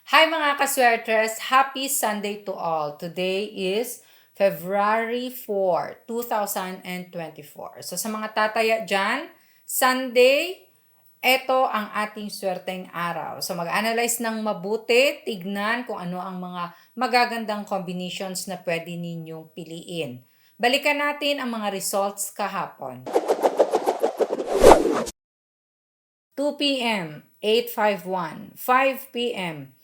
Hi mga kaswertres! Happy Sunday to all! Today is February 4, 2024. So sa mga tataya dyan, Sunday, ito ang ating swerteng araw. So mag-analyze ng mabuti, tignan kung ano ang mga magagandang combinations na pwede ninyong piliin. Balikan natin ang mga results kahapon. 2 p.m. 851, 5 p.m.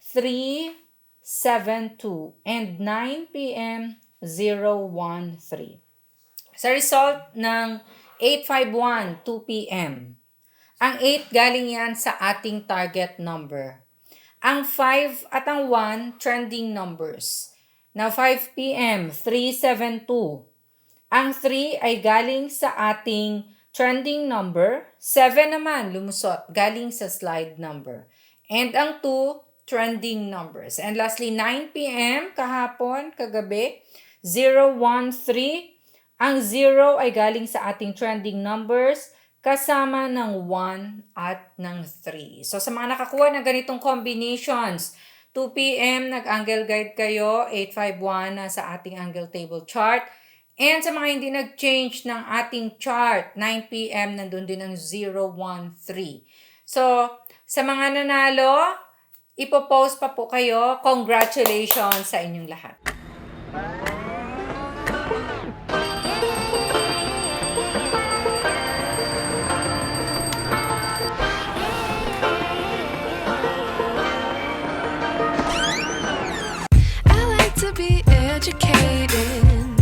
372, and 9 p.m. 013. Sa result ng 851, 2 p.m. Ang 8 galing yan sa ating target number. Ang 5 at ang 1, trending numbers. Now 5 p.m., 372. Ang 3 ay galing sa ating trending number. 7 naman lumusot galing sa slide number. And ang 2, trending numbers. And lastly, 9 p.m. kahapon, kagabi, 013. Ang 0 ay galing sa ating trending numbers kasama ng 1 at ng 3. So sa mga nakakuha ng ganitong combinations, 2 p.m. nag-angle guide kayo, 851 na sa ating angle table chart. And sa mga hindi nag-change ng ating chart, 9 p.m. nandun din ang 013. So, sa mga nanalo, ipopost pa po kayo. Congratulations sa inyong lahat. I like to be educated,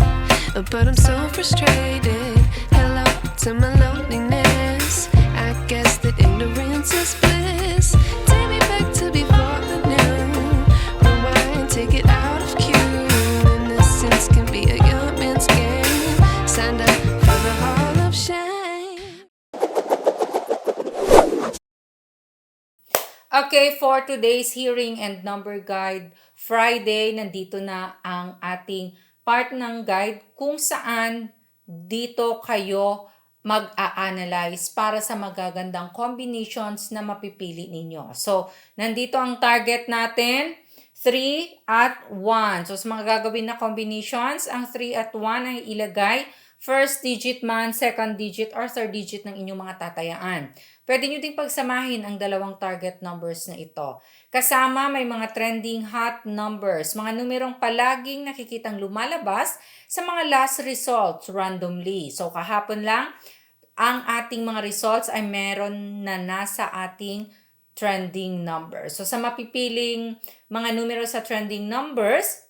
but I'm so frustrated. Hello to my loneliness. I guess that ignorance is bliss. Take me back to before the new. Rewind, take it out of cue. Innocence can be a young man's game. Signed up for the hall of shame. Okay, for today's hearing and number guide, Friday, nandito na ang ating part ng guide kung saan dito kayo mag-a-analyze para sa magagandang combinations na mapipili ninyo. So, nandito ang target natin, 3 at 1. So, sa mga gagawin na combinations, ang 3 at 1 ay ilagay first digit man, second digit, or third digit ng inyong mga tatayaan. Pwede nyo ding pagsamahin ang dalawang target numbers na ito. Kasama may mga trending hot numbers, mga numerong palaging nakikitang lumalabas sa mga last results randomly. So kahapon lang, ang ating mga results ay meron na nasa ating trending numbers. So sa mapipiling mga numero sa trending numbers,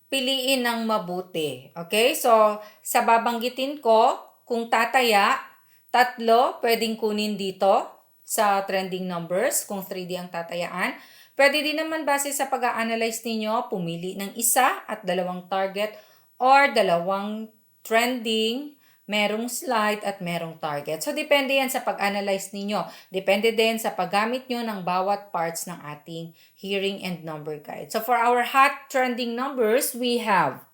piliin ng mabuti. Okay? So sa babanggitin ko, kung tataya, 3 pwedeng kunin dito sa trending numbers kung 3D ang tatayaan. Pwede din naman base sa pag-a-analyze ninyo, pumili ng isa at dalawang target or dalawang trending, merong slide at merong target. So depende yan sa pag-analyze ninyo. Depende din sa paggamit nyo ng bawat parts ng ating hearing and number guide. So for our hot trending numbers, we have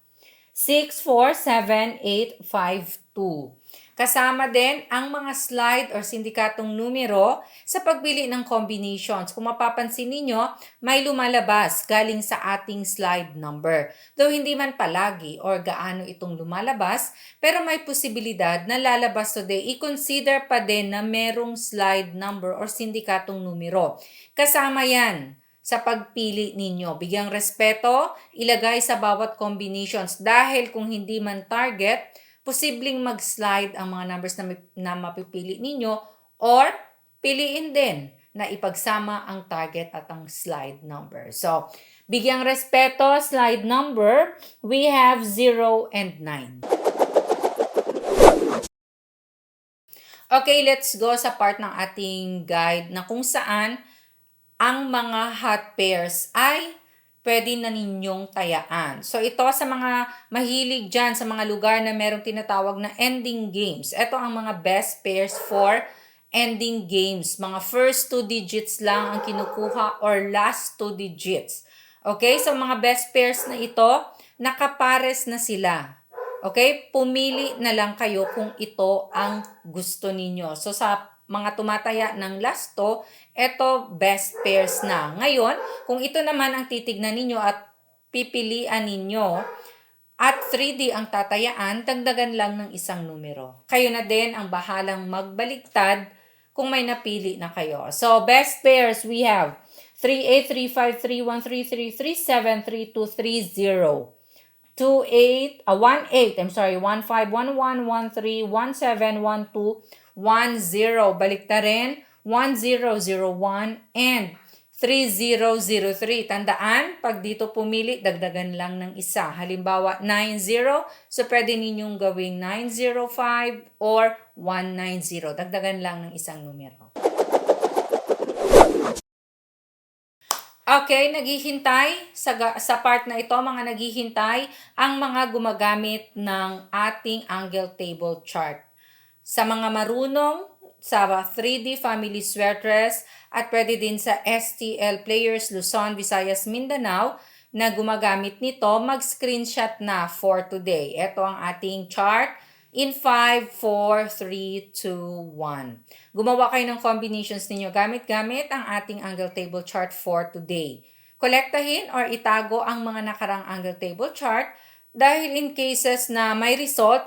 6, 4, 7, 8, 5, 2. Kasama din ang mga slide or sindikatong numero sa pagbili ng combinations. Kung mapapansin ninyo, may lumalabas galing sa ating slide number. Though hindi man palagi or gaano itong lumalabas, pero may posibilidad na lalabas today. I-consider pa din na merong slide number or sindikatong numero. Kasama yan sa pagpili ninyo. Bigyang respeto, ilagay sa bawat combinations dahil kung hindi man target, posibleng mag-slide ang mga numbers na mapipili ninyo or piliin din na ipagsama ang target at ang slide number. So, bigyang respeto, slide number, we have 0 and 9. Okay, let's go sa part ng ating guide na kung saan ang mga hot pairs ay pwede na ninyong tayaan. So ito sa mga mahilig dyan, sa mga lugar na merong tinatawag na ending games. Ito ang mga best pairs for ending games. Mga first 2 digits lang ang kinukuha or last 2 digits. Okay, so mga best pairs na ito, nakapares na sila. Okay, pumili na lang kayo kung ito ang gusto ninyo. So sa mga tumataya ng lasto, ito best pairs na. Ngayon, kung ito naman ang titignan ninyo at pipilian ninyo, at 3D ang tatayaan, dagdagan lang ng isang numero. Kayo na din ang bahalang magbaliktad kung may napili na kayo. So, best pairs we have 38, 35, 31, 33, 37, 32, 30. 18, 18, I'm sorry, 15, 11, 13, 17, 12, 10. Balikta rin, 1001 and 3003. Tandaan, pag dito pumili, dagdagan lang ng isa. Halimbawa, 90, so pwede ninyong gawing 905 or 190. Dagdagan lang ng isang numero. Okay, naghihintay sa part na ito, mga naghihintay ang mga gumagamit ng ating angle table chart. Sa mga marunong sa 3D Family Sweatdress at pwede din sa STL Players Luzon, Visayas, Mindanao na gumagamit nito, mag-screenshot na for today. Ito ang ating chart in 5, 4, 3, 2, 1. Gumawa kayo ng combinations ninyo gamit-gamit ang ating angle table chart for today. Kolektahin or itago ang mga nakarang angle table chart dahil in cases na may result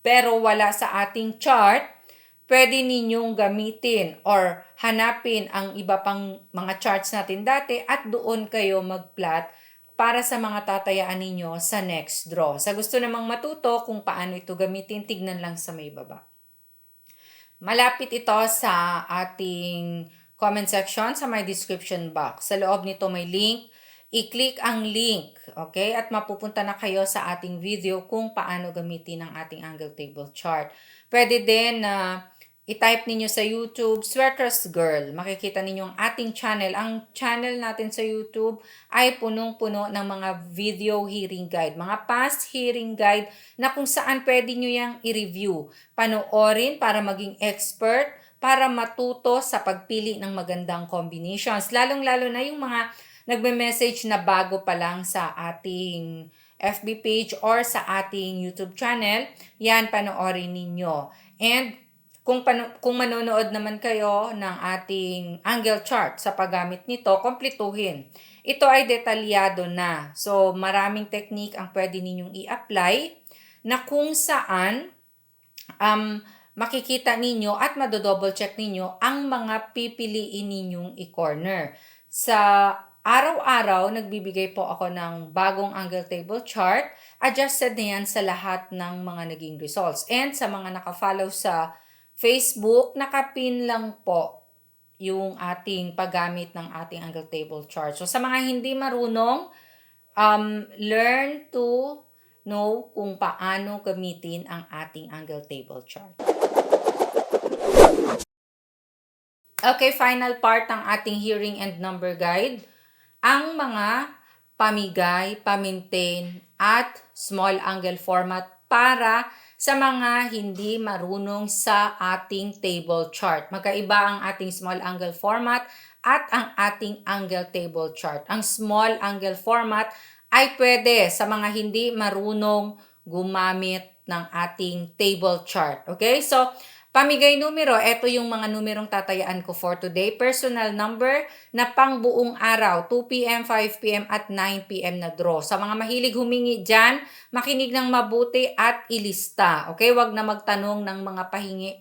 pero wala sa ating chart, pwede ninyong gamitin or hanapin ang iba pang mga charts natin dati at doon kayo mag-plot para sa mga tatayaan ninyo sa next draw. Sa gusto namang matuto kung paano ito gamitin, tignan lang sa may baba. Malapit ito sa ating comment section, sa my description box. Sa loob nito may link. I-click ang link, okay? At mapupunta na kayo sa ating video kung paano gamitin ang ating angle table chart. Pwede din na i-type ninyo sa YouTube, Sweatdress Girl. Makikita ninyo ang ating channel. Ang channel natin sa YouTube ay punong-puno ng mga video hearing guide. Mga past hearing guide na kung saan pwede nyo yang i-review. Panoorin para maging expert, para matuto sa pagpili ng magandang combinations. Lalong-lalo na yung mga nagme-message na bago pa lang sa ating FB page or sa ating YouTube channel. Yan, panoorin ninyo. And kung manonood naman kayo ng ating angle chart sa paggamit nito, kompletuhin. Ito ay detalyado na. So, maraming technique ang pwede ninyong i-apply na kung saan makikita ninyo at madodouble check ninyo ang mga pipiliin ninyong i-corner. Sa araw-araw, nagbibigay po ako ng bagong angle table chart. Adjusted na yan sa lahat ng mga naging results. And sa mga nakafollow sa Facebook, nakapin lang po yung ating paggamit ng ating angle table chart. So, sa mga hindi marunong, learn to know kung paano gamitin ang ating angle table chart. Okay, final part ng ating hearing and number guide. Ang mga pamigay, pamintain, at small angle format para sa mga hindi marunong sa ating table chart. Magkaiba ang ating small angle format at ang ating angle table chart. Ang small angle format ay pwede sa mga hindi marunong gumamit ng ating table chart. Okay? So, pamigay numero, ito yung mga numerong tatayaan ko for today. Personal number na pang buong araw, 2 p.m., 5 p.m. at 9 p.m. na draw. Sa mga mahilig humingi dyan, makinig ng mabuti at ilista. Okay? Wag na magtanong ng mga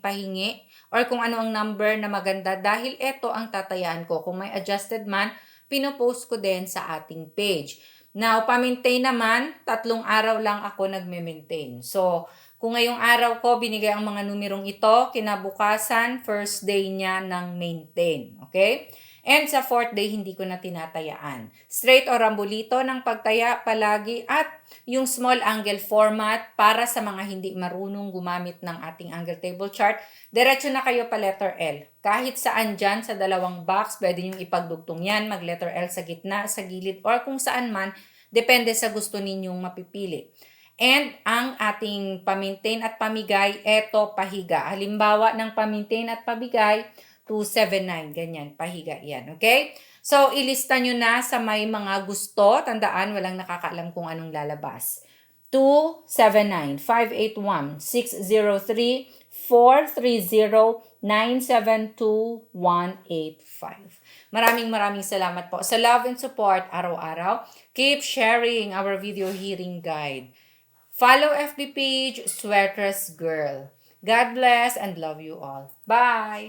pahingi or kung ano ang number na maganda dahil ito ang tatayaan ko. Kung may adjusted man, pinopost ko din sa ating page. Now, pa-maintain naman, 3 araw lang ako nagme-maintain. So, kung ngayong araw ko binigay ang mga numerong ito, kinabukasan, first day niya ng maintain. Okay? And sa 4th day, hindi ko na tinatayaan. Straight o rambulito ng pagtaya palagi at yung small angle format para sa mga hindi marunong gumamit ng ating angle table chart, diretso na kayo pa letter L. Kahit saan dyan sa dalawang box, pwede nyo ipagdugtong yan, mag letter L sa gitna, sa gilid, or kung saan man, depende sa gusto ninyong mapipili. And ang ating pamintain at pamigay, eto pahiga. Halimbawa ng pamintain at pamigay, 279, ganyan, pahiga yan, okay? So, ilista nyo na sa may mga gusto. Tandaan, walang nakakaalam kung anong lalabas. 279, 581, 603, Maraming salamat po sa love and support araw-araw. Keep sharing our video hearing guide. Follow FB page, Sweatress Girl. God bless and love you all. Bye!